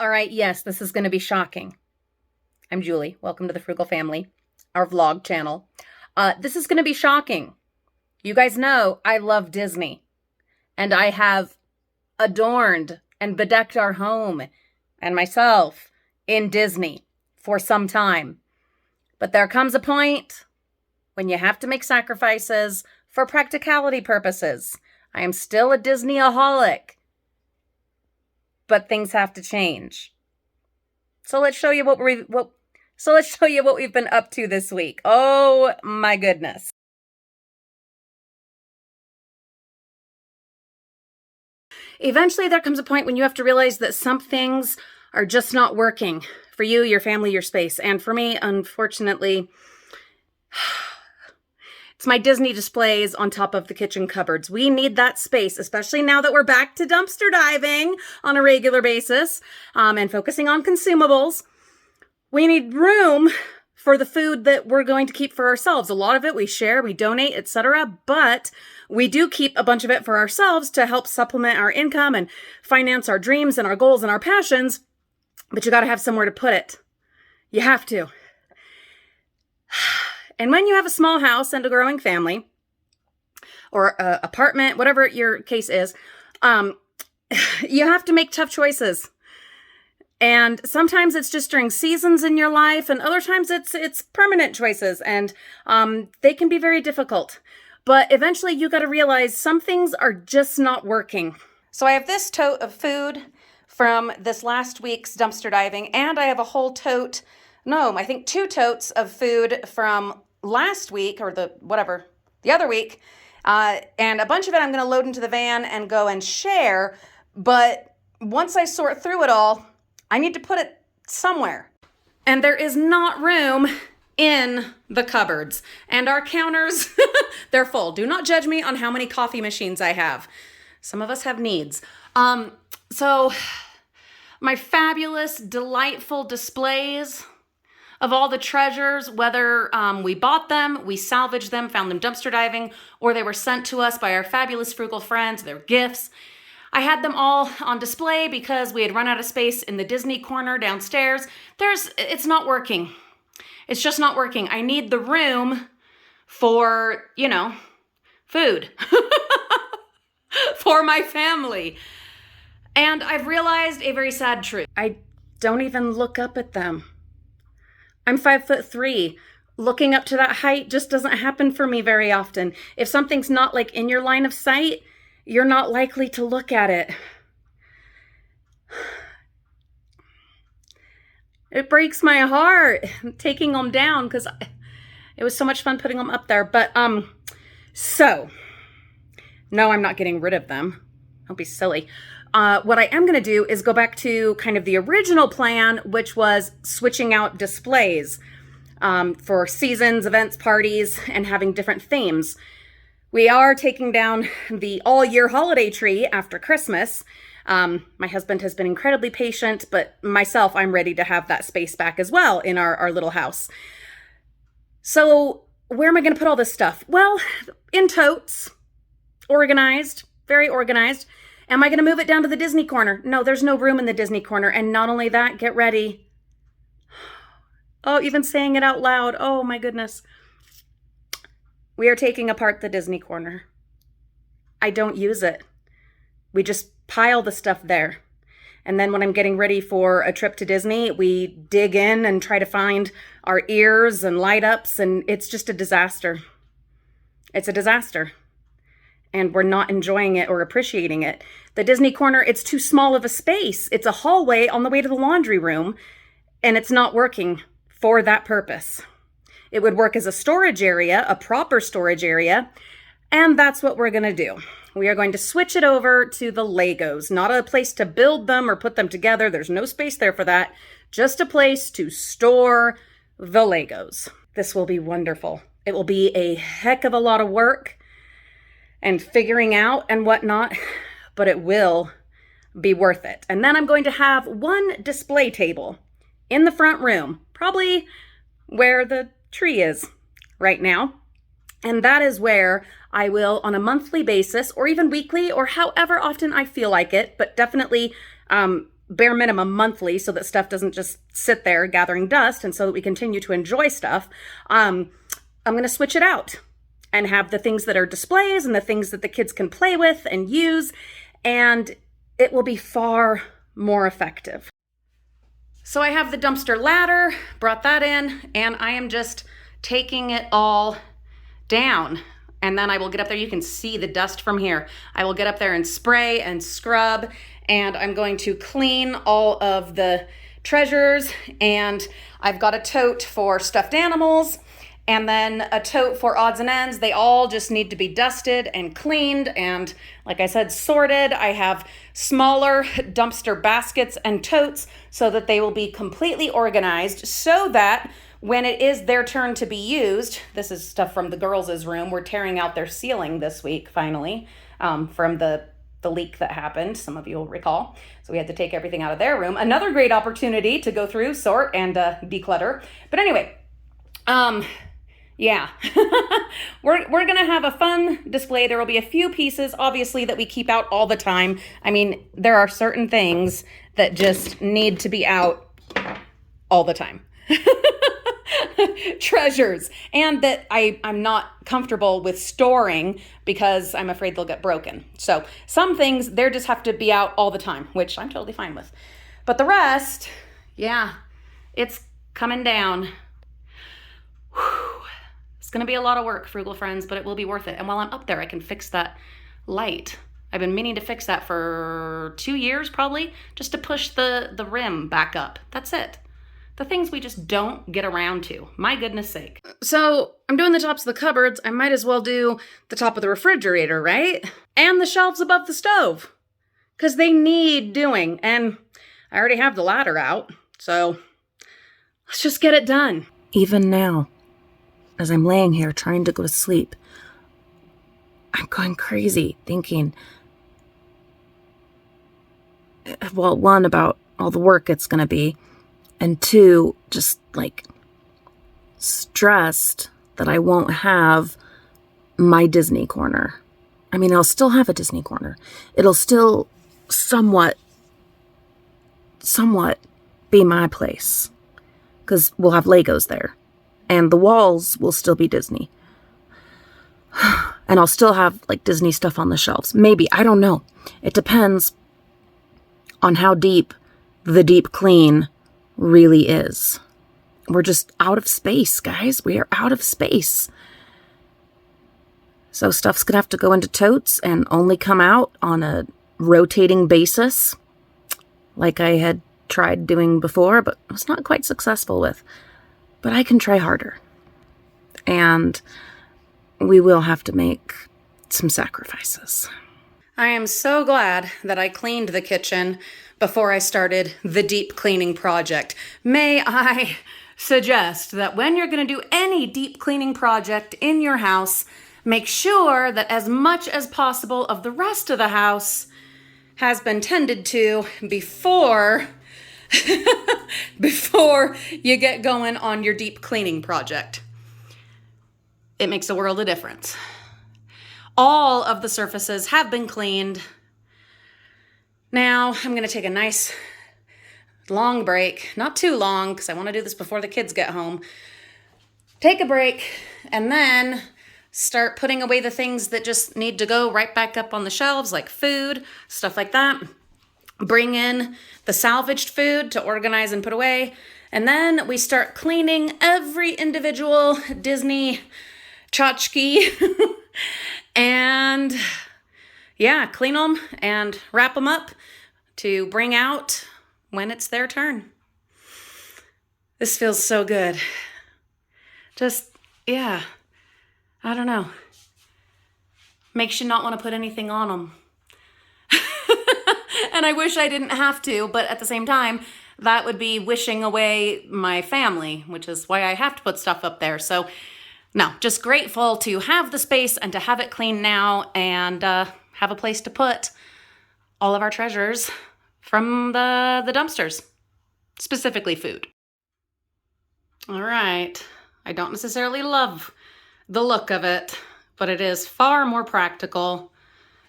All right, yes, this is going to be shocking. I'm Julie. Welcome to the Frugal Family, our vlog channel. This is going to be shocking. You guys know I love Disney, and I have adorned and bedecked our home and myself in Disney for some time. But there comes a point when you have to make sacrifices for practicality purposes. I am still a Disney-aholic, but things have to change. So let's show you what we've been up to this week. Oh my goodness. Eventually there comes a point when you have to realize that some things are just not working for you, your family, your space. And for me, unfortunately, it's my Disney displays on top of the kitchen cupboards. We need that space, especially now that we're back to dumpster diving on a regular basis and focusing on consumables. We need room for the food that we're going to keep for ourselves. A lot of it we share, we donate, etc. But we do keep a bunch of it for ourselves to help supplement our income and finance our dreams and our goals and our passions. But you got to have somewhere to put it. You have to. And when you have a small house and a growing family, or an apartment, whatever your case is, you have to make tough choices. And sometimes it's just during seasons in your life, and other times it's permanent choices, and they can be very difficult. But eventually you got to realize some things are just not working. So I have this tote of food from this last week's dumpster diving, and I have a whole tote, I think 2 totes of food from last week, or the other week, and a bunch of it I'm going to load into the van and go and share. But once I sort through it all, I need to put it somewhere. And there is not room in the cupboards. And our counters, they're full. Do not judge me on how many coffee machines I have. Some of us have needs. So my fabulous, delightful displays of all the treasures, whether we bought them, we salvaged them, found them dumpster diving, or they were sent to us by our fabulous frugal friends, their gifts. I had them all on display because we had run out of space in the Disney corner downstairs. It's not working. It's just not working. I need the room for, food for my family. And I've realized a very sad truth. I don't even look up at them. I'm 5'3". Looking up to that height just doesn't happen for me very often. If something's not in your line of sight, you're not likely to look at it. It breaks my heart taking them down because it was so much fun putting them up there. But so no, I'm not getting rid of them. Don't be silly. What I am going to do is go back to kind of the original plan, which was switching out displays for seasons, events, parties, and having different themes. We are taking down the all-year holiday tree after Christmas. My husband has been incredibly patient, but myself, I'm ready to have that space back as well in our little house. So where am I going to put all this stuff? Well, in totes, organized, very organized. Am I going to move it down to the Disney corner? No, there's no room in the Disney corner. And not only that, get ready. Oh, even saying it out loud. Oh my goodness. We are taking apart the Disney corner. I don't use it. We just pile the stuff there. And then when I'm getting ready for a trip to Disney, we dig in and try to find our ears and light ups, and it's just a disaster. It's a disaster. And we're not enjoying it or appreciating it. The Disney corner, it's too small of a space. It's a hallway on the way to the laundry room, and it's not working for that purpose. It would work as a storage area, a proper storage area, and that's what we're going to do. We are going to switch it over to the Legos, not a place to build them or put them together. There's no space there for that. Just a place to store the Legos. This will be wonderful. It will be a heck of a lot of work and figuring out and whatnot, but it will be worth it. And then I'm going to have one display table in the front room, probably where the tree is right now. And that is where I will, on a monthly basis, or even weekly, or however often I feel like it, but definitely bare minimum monthly so that stuff doesn't just sit there gathering dust, and so that we continue to enjoy stuff. I'm going to switch it out and have the things that are displays and the things that the kids can play with and use, and it will be far more effective. So I have the dumpster ladder, brought that in, and I am just taking it all down. And then I will get up there. You can see the dust from here. I will get up there and spray and scrub, and I'm going to clean all of the treasures. And I've got a tote for stuffed animals, and then a tote for odds and ends. They all just need to be dusted and cleaned and, like I said, sorted. I have smaller dumpster baskets and totes so that they will be completely organized, so that when it is their turn to be used, this is stuff from the girls' room. We're tearing out their ceiling this week, finally, from the leak that happened. Some of you will recall. So we had to take everything out of their room. Another great opportunity to go through, sort, and declutter. But anyway, yeah, we're going to have a fun display. There will be a few pieces, obviously, that we keep out all the time. I mean, there are certain things that just need to be out all the time. Treasures. And that I'm not comfortable with storing because I'm afraid they'll get broken. So some things, they just have to be out all the time, which I'm totally fine with. But the rest, yeah, it's coming down. Whew. It's going to be a lot of work, Frugal friends, but it will be worth it. And while I'm up there, I can fix that light. I've been meaning to fix that for 2 years, probably, just to push the rim back up. That's it. The things we just don't get around to. My goodness sake. So I'm doing the tops of the cupboards. I might as well do the top of the refrigerator, right? And the shelves above the stove, because they need doing. And I already have the ladder out, so let's just get it done. Even now, as I'm laying here trying to go to sleep, I'm going crazy thinking, well, one, about all the work it's going to be, and two, just like stressed that I won't have my Disney corner. I mean, I'll still have a Disney corner. It'll still somewhat be my place, because we'll have Legos there. And the walls will still be Disney. And I'll still have like Disney stuff on the shelves. Maybe, I don't know. It depends on how deep the deep clean really is. We're just out of space, guys. We are out of space. So stuff's gonna have to go into totes and only come out on a rotating basis, like I had tried doing before, but was not quite successful with. But I can try harder. And we will have to make some sacrifices. I am so glad that I cleaned the kitchen before I started the deep cleaning project. May I suggest that when you're going to do any deep cleaning project in your house, make sure that as much as possible of the rest of the house has been tended to before you get going on your deep cleaning project. It makes a world of difference. All of the surfaces have been cleaned. Now I'm going to take a nice long break, not too long, because I want to do this before the kids get home. Take a break and then start putting away the things that just need to go right back up on the shelves, like food, stuff like that. Bring in the salvaged food to organize and put away. And then we start cleaning every individual Disney tchotchke and yeah, clean them and wrap them up to bring out when it's their turn. This feels so good. Just, yeah, I don't know. Makes you not want to put anything on them. And I wish I didn't have to, but at the same time, that would be wishing away my family, which is why I have to put stuff up there. So no, just grateful to have the space and to have it clean now and have a place to put all of our treasures from the dumpsters, specifically food. All right. I don't necessarily love the look of it, but it is far more practical,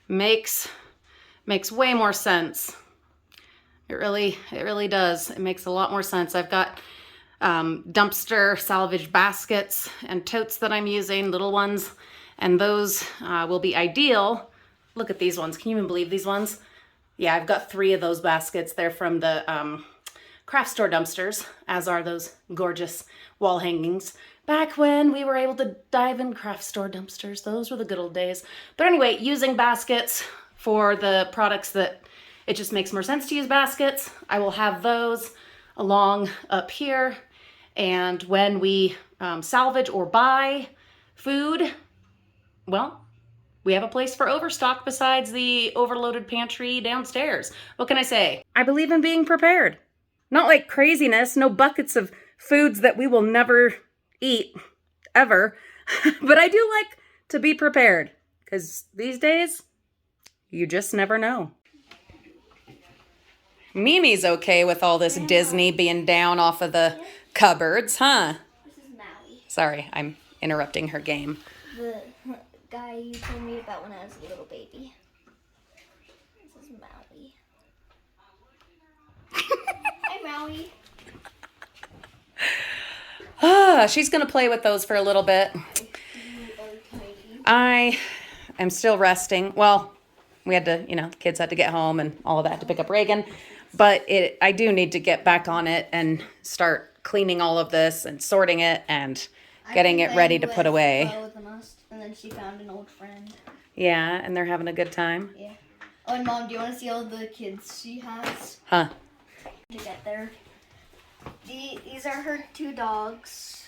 makes way more sense. It really does. It makes a lot more sense. I've got dumpster salvage baskets and totes that I'm using, little ones, and those will be ideal. Look at these ones. Can you even believe these ones? Yeah, I've got 3 of those baskets. They're from the craft store dumpsters, as are those gorgeous wall hangings. Back when we were able to dive in craft store dumpsters, those were the good old days. But anyway, using baskets for the products that it just makes more sense to use baskets. I will have those along up here. And when we salvage or buy food, well, we have a place for overstock besides the overloaded pantry downstairs. What can I say? I believe in being prepared. Not like craziness, no buckets of foods that we will never eat, ever. But I do like to be prepared, because these days, you just never know. Mimi's okay with all this Disney being down off of the cupboards, huh? This is Maui. Sorry, I'm interrupting her game. The guy you told me about when I was a little baby. This is Maui. Hi, Maui. She's gonna play with those for a little bit. I am still resting. Well, we had to, the kids had to get home and all of that to pick up Reagan. But I do need to get back on it and start cleaning all of this and sorting it and getting it ready to put away. And then she found an old friend. Yeah, and they're having a good time. Yeah. Oh, and Mom, do you want to see all the kids she has? Huh. To get there. These are her 2 dogs.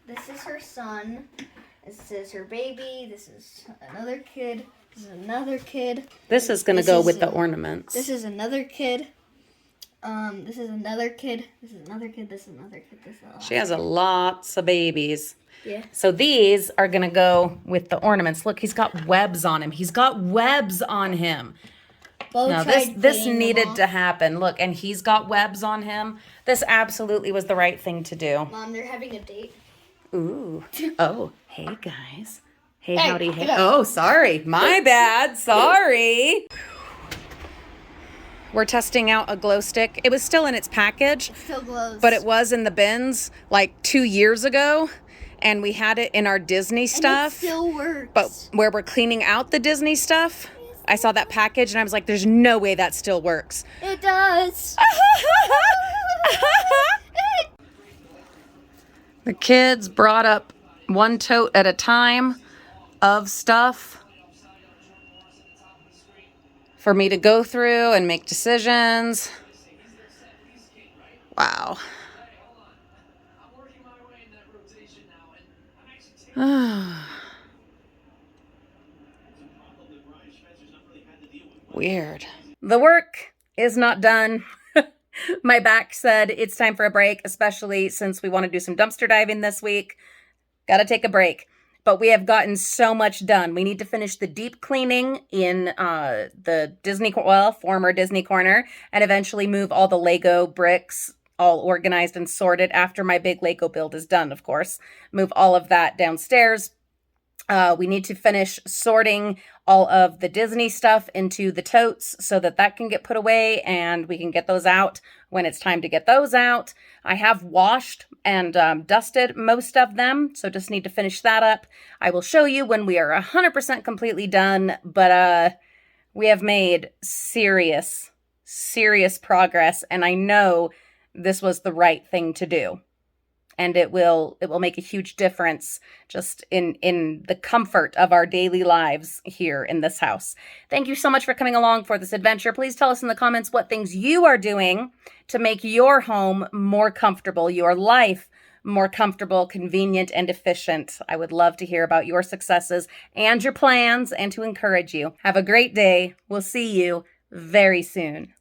This is her son. This is her baby. This is another kid. This is another kid. This is going to go with the ornaments. This is another kid. This is another kid. This is another kid. This is another kid. This is another. She has lots of babies. Yeah. So these are going to go with the ornaments. Look, he's got webs on him. He's got webs on him. No, this needed to happen. Look, and he's got webs on him. This absolutely was the right thing to do. Mom, they're having a date. Ooh. Oh, hey, guys. Hey, Hey, howdy. Hey. get up. Oh, sorry. My bad. Sorry. We're testing out a glow stick. It was still in its package. It still glows. But it was in the bins like 2 years ago. And we had it in our Disney stuff. And it still works. But where we're cleaning out the Disney stuff, I saw that package and I was like, there's no way that still works. It does. The kids brought up 1 tote at a time of stuff for me to go through and make decisions. Wow. Weird. The work is not done. My back said it's time for a break, especially since we want to do some dumpster diving this week. Gotta take a break. But we have gotten so much done. We need to finish the deep cleaning in the former Disney corner, and eventually move all the Lego bricks all organized and sorted after my big Lego build is done, of course. Move all of that downstairs. We need to finish sorting all of the Disney stuff into the totes so that can get put away and we can get those out when it's time to get those out. I have washed and dusted most of them, so just need to finish that up. I will show you when we are 100% completely done, but we have made serious progress, and I know this was the right thing to do. And it will make a huge difference just in the comfort of our daily lives here in this house. Thank you so much for coming along for this adventure. Please tell us in the comments what things you are doing to make your home more comfortable, your life more comfortable, convenient, and efficient. I would love to hear about your successes and your plans and to encourage you. Have a great day. We'll see you very soon.